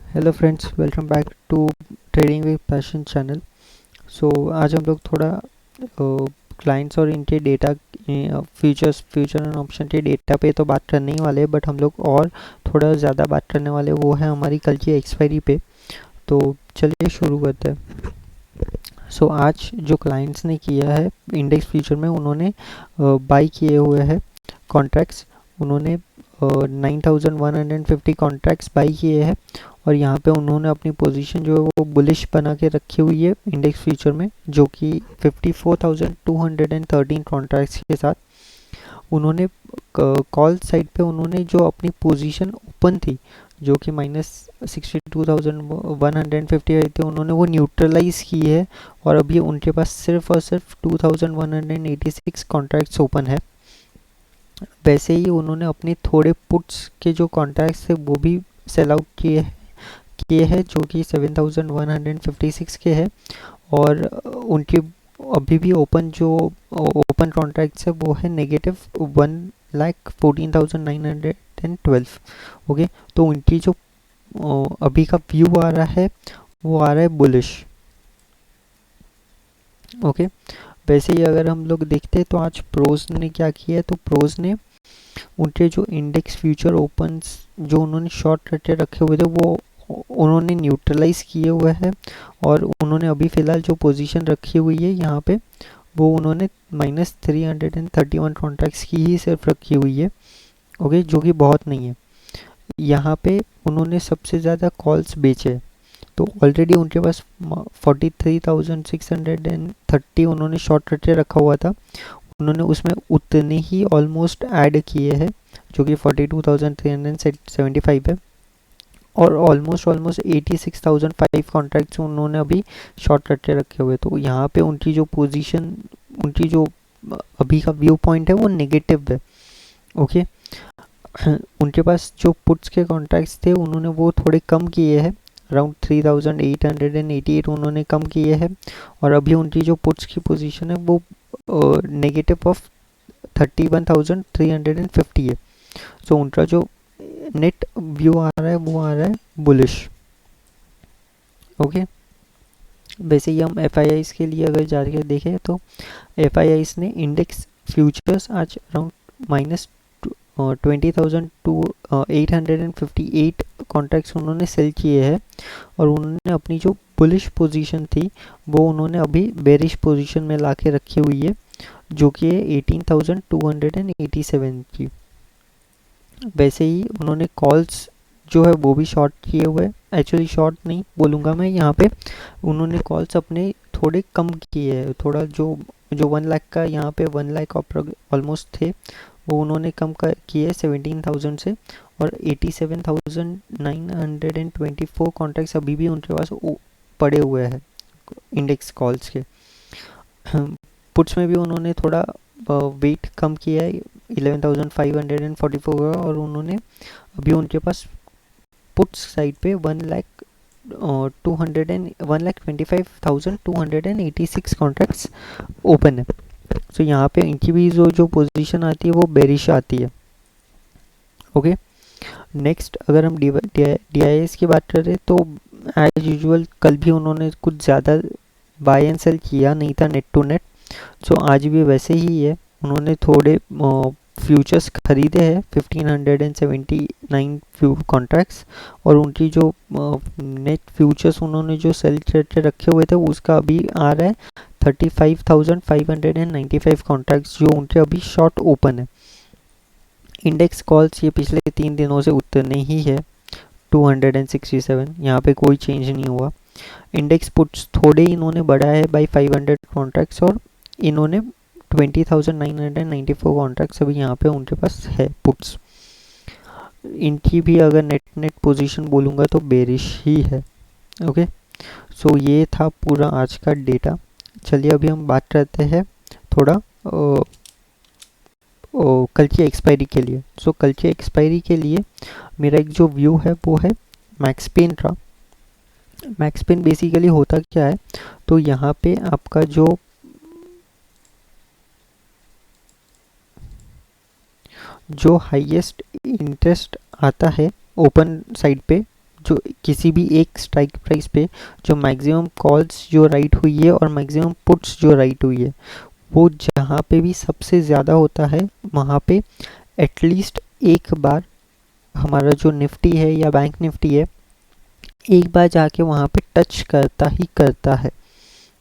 Hello friends, welcome back to trading with passion channel. So आज हम लोग थोड़ा क्लाइंट्स और इनके डेटा, फ्यूचर एंड ऑप्शन के डेटा पे तो बात करने ही वाले हैं, बट हम लोग और थोड़ा ज़्यादा बात करने वाले वो है हमारी कल की एक्सपायरी पे। तो चलिए शुरू करते हैं। सो आज जो क्लाइंट्स ने किया है इंडेक्स फ्यूचर में, उन्होंने बाई किए हुए हैं कॉन्ट्रैक्ट्स। उन्होंने 9150 कॉन्ट्रैक्ट्स बाई किए हैं और यहाँ पे उन्होंने अपनी पोजीशन जो है वो बुलिश बना के रखी हुई है इंडेक्स फ्यूचर में, जो कि 54,213 कॉन्ट्रैक्ट्स के साथ। उन्होंने कॉल साइड पे उन्होंने जो अपनी पोजीशन ओपन थी, जो कि -62,150 आई थी, उन्होंने वो न्यूट्रलाइज की है और अभी उनके पास सिर्फ और सिर्फ 2,186 कॉन्ट्रैक्ट्स ओपन है। वैसे ही उन्होंने अपने थोड़े पुट्स के जो कॉन्ट्रैक्ट्स थे वो भी सेल आउट किए हैं, जो कि 7,156 के है। और उनके अभी भी ओपन जो ओपन कॉन्ट्रैक्ट्स है वो है -1,14,912। ओके, तो उनकी जो अभी का व्यू आ रहा है वो आ रहा है बुलिश। ओके, वैसे ही अगर हम लोग देखते हैं तो आज प्रोज ने क्या किया है, तो प्रोज ने उनके जो इंडेक्स फ्यूचर ओपन्स जो उन्होंने शॉर्ट करके रखे हुए थे वो उन्होंने न्यूट्रलाइज किए हुए हैं। और उन्होंने अभी फ़िलहाल जो पोजीशन रखी हुई है यहाँ पे, वो उन्होंने -331 कॉन्ट्रैक्ट्स की ही सिर्फ रखी हुई है। ओके, जो कि बहुत नहीं है। यहाँ पे उन्होंने सबसे ज़्यादा कॉल्स बेचे, तो ऑलरेडी उनके पास 43,630 उन्होंने शॉर्ट करके रखा हुआ था। उन्होंने उसमें उतने ही ऑलमोस्ट ऐड किए हैं, जो कि 42,375 है। और ऑलमोस्ट 86,005 कॉन्ट्रैक्ट्स उन्होंने अभी शॉर्ट करके रखे हुए। तो यहाँ पे उनकी जो पोजीशन, उनकी जो अभी का व्यू पॉइंट है वो नेगेटिव है। ओके, उनके पास जो पुट्स के कॉन्ट्रैक्ट्स थे उन्होंने वो थोड़े कम किए हैं, अराउंड 3,888 उन्होंने कम किए हैं। और अभी उनकी जो पुट्स की पोजीशन है वो नेगेटिव ऑफ 31,350 है। सो उनका जो नेट व्यू आ रहा है वो आ रहा है बुलिश। ओके, वैसे ही हम एफ के लिए अगर जाके देखें तो एफ ने इंडेक्स फ्यूचर्स आज अराउंड -20,858 कॉन्ट्रैक्ट्स उन्होंने सेल किए हैं। और उन्होंने अपनी जो बुलिश पोजीशन थी वो उन्होंने अभी बेरिश पोजीशन में ला के रखी हुई है, जो कि है 18,287 की। वैसे ही उन्होंने कॉल्स जो है वो भी शॉर्ट किए हुए हैं। एक्चुअली शॉर्ट नहीं बोलूँगा मैं यहाँ पे, उन्होंने कॉल्स अपने थोड़े कम किए हैं। थोड़ा जो जो 1 लाख का यहाँ पे 1 लाख ऑलमोस्ट थे, वो उन्होंने कम किए 17,000 से। और 87,924 कॉन्ट्रैक्ट्स अभी भी उनके पास पड़े हुए हैं इंडेक्स कॉल्स के। पुट्स में भी उन्होंने थोड़ा वेट कम किया है 11,544 का। और उन्होंने अभी उनके पास पुट्स साइड पे 1,25,286 कॉन्ट्रैक्ट्स ओपन है। सो यहाँ पे इनकी भी जो पोजीशन आती है वो बेरिश आती है। ओके, नेक्स्ट अगर हम DIS की बात करें तो एज यूजुअल कल भी उन्होंने कुछ ज़्यादा बाय एंड सेल किया नहीं था नेट टू नेट। सो आज भी वैसे ही है। उन्होंने थोड़े फ्यूचर्स खरीदे हैं 1,579 कॉन्ट्रैक्ट्स। और उनकी जो नेट फ्यूचर्स उन्होंने जो सेल करके रखे हुए थे उसका अभी आ रहा है 35,595 कॉन्ट्रैक्ट्स, जो उनके अभी शॉर्ट ओपन है। इंडेक्स कॉल्स ये पिछले 3 दिनों से उतने ही है 267, यहाँ पे कोई चेंज नहीं हुआ। इंडेक्स पुट्स थोड़े इन्होंने बढ़ाया है बाई 500 कॉन्ट्रैक्ट्स, और इन्होंने 20,994 कॉन्ट्रैक्ट्स अभी यहाँ पे उनके पास है पुट्स। इनकी भी अगर नेट पोजीशन बोलूँगा तो बेरिश ही है। ओके, सो ये था पूरा आज का डेटा। चलिए अभी हम बात करते हैं थोड़ा कल की एक्सपायरी के लिए। सो कल की एक्सपायरी के लिए मेरा एक जो व्यू है वो है मैक्स पेन का। मैक्स पेन बेसिकली होता क्या है, तो यहाँ पे आपका जो हाईएस्ट इंटरेस्ट आता है ओपन साइड पे, जो किसी भी एक स्ट्राइक प्राइस पे जो मैक्सिमम कॉल्स जो राइट हुई है और मैक्सिमम पुट्स जो राइट हुई है, वो जहाँ पे भी सबसे ज़्यादा होता है वहाँ पे एटलीस्ट एक बार हमारा जो निफ्टी है या बैंक निफ्टी है, एक बार जाके वहाँ पे टच करता ही करता है।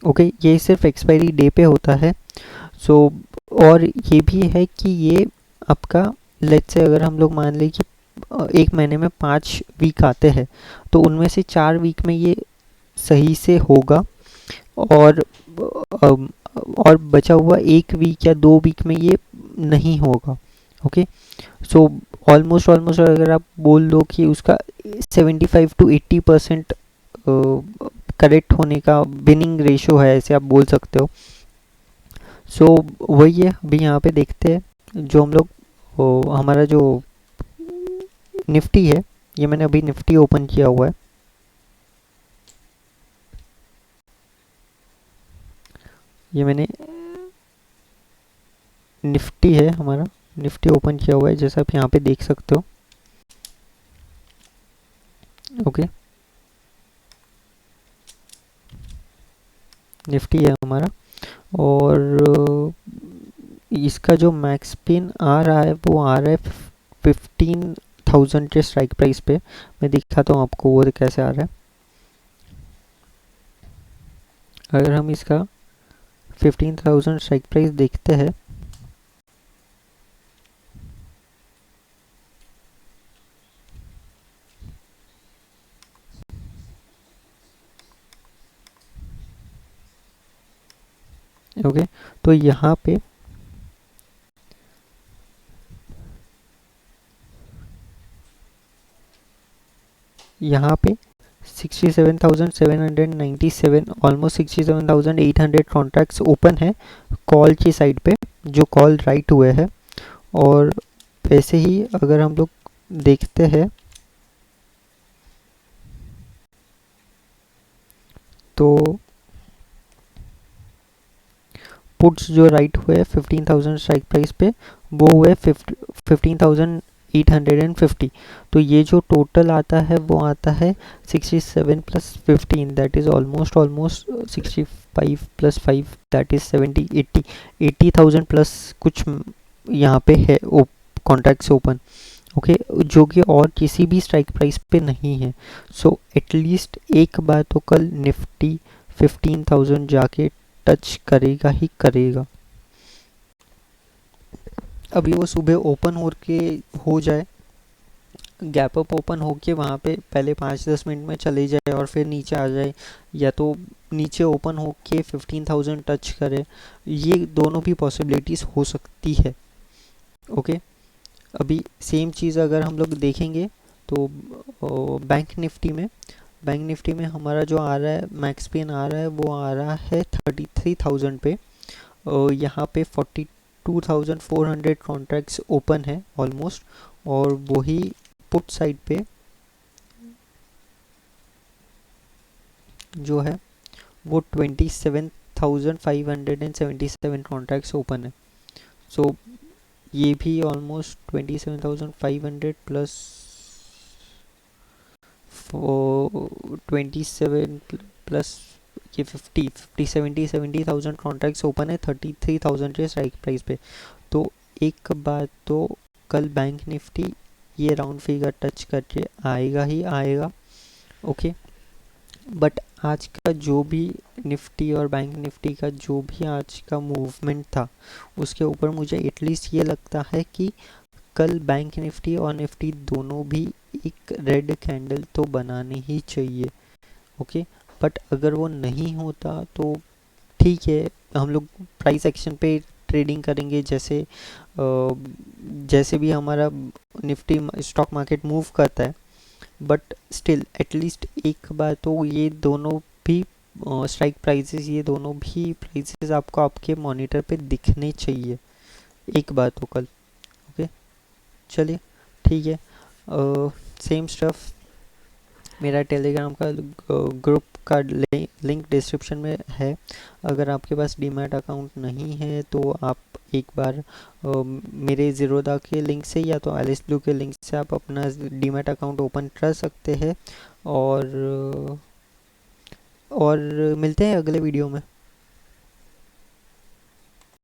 ओके, ये सिर्फ एक्सपायरी डे पे होता है। सो और ये भी है कि ये आपका, लेट्स से अगर हम लोग मान लें कि एक महीने में 5 वीक आते हैं, तो उनमें से 4 वीक में ये सही से होगा, और और बचा हुआ 1 वीक या 2 वीक में ये नहीं होगा। ओके, सो ऑलमोस्ट ऑलमोस्ट अगर आप बोल दो कि उसका 75 to 80% करेक्ट होने का विनिंग रेशो है, ऐसे आप बोल सकते हो। सो वही है, अभी यहाँ पे देखते हैं जो हम लोग हमारा जो निफ्टी है, ये मैंने अभी निफ्टी ओपन किया हुआ है। ये मैंने निफ्टी है हमारा, निफ्टी ओपन किया हुआ है, जैसा आप यहाँ पे देख सकते हो। ओके, निफ्टी है हमारा, और इसका जो मैक्स पिन आ रहा है वो आ रहा है 15,000 के स्ट्राइक प्राइस पे। मैं दिखाता हूँ आपको वो कैसे आ रहा है। अगर हम इसका 15,000 स्ट्राइक प्राइस देखते हैं, ओके, तो यहाँ पे यहाँ पे 67,797, ऑलमोस्ट 67,800 कॉन्ट्रैक्ट्स ओपन है कॉल की साइड पे, जो कॉल राइट हुए हैं। और वैसे ही अगर हम लोग देखते हैं तो पुट्स जो राइट हुए 15,000 स्ट्राइक प्राइस पे, वो हुए 15,850। तो ये जो टोटल आता है वो आता है 67 + 15, that is almost almost 65 + 5, that is 70, 80,000 plus कुछ यहाँ पे है कॉन्ट्रैक्ट्स ओपन। ओके, जो कि और किसी भी स्ट्राइक प्राइस पे नहीं है। सो एटलीस्ट एक बार तो कल निफ्टी 15,000 जाके टच करेगा ही करेगा। अभी वो सुबह ओपन हो जाए, गैप अप ओपन होके वहाँ पे पहले 5-10 मिनट में चले जाए और फिर नीचे आ जाए, या तो नीचे ओपन होके 15,000 टच करे, ये दोनों भी पॉसिबिलिटीज़ हो सकती है। ओके, अभी सेम चीज़ अगर हम लोग देखेंगे तो बैंक निफ्टी में हमारा जो आ रहा है मैक्स पिन आ रहा है, वो आ रहा है 33,000 पे। यहाँ पे 42,400 कॉन्ट्रैक्ट्स ओपन है ऑलमोस्ट, और वही पुट साइड पे जो है वो 27,577 कॉन्ट्रैक्ट्स ओपन है। सो ये भी ऑलमोस्ट 27,500 प्लस 27 प्लस ये 70,000 कॉन्ट्रैक्ट्स ओपन है 33,000 के स्ट्राइक प्राइस पे। तो एक बार तो कल बैंक निफ्टी ये राउंड फिगर टच करके आएगा ही आएगा। ओके, बट आज का जो भी निफ्टी और बैंक निफ्टी का जो भी आज का मूवमेंट था, उसके ऊपर मुझे एटलीस्ट ये लगता है कि कल बैंक निफ्टी और निफ्टी दोनों भी एक रेड कैंडल तो बनाने ही चाहिए। ओके, बट अगर वो नहीं होता तो ठीक है, हम लोग प्राइस एक्शन पे ट्रेडिंग करेंगे, जैसे भी हमारा निफ्टी स्टॉक मार्केट मूव करता है। बट स्टिल एटलीस्ट एक बार तो ये दोनों भी स्ट्राइक प्राइसेस, ये दोनों भी प्राइसेस आपको आपके मॉनिटर पे दिखने चाहिए एक बार तो कल। ओके, चलिए ठीक है। सेम स्टफ मेरा टेलीग्राम का ग्रुप का लिंक डिस्क्रिप्शन में है। अगर आपके पास डीमैट अकाउंट नहीं है तो आप एक बार मेरे ज़ीरोदा के लिंक से या तो एलिस ब्लू के लिंक से आप अपना डीमैट अकाउंट ओपन कर सकते हैं। और मिलते हैं अगले वीडियो में।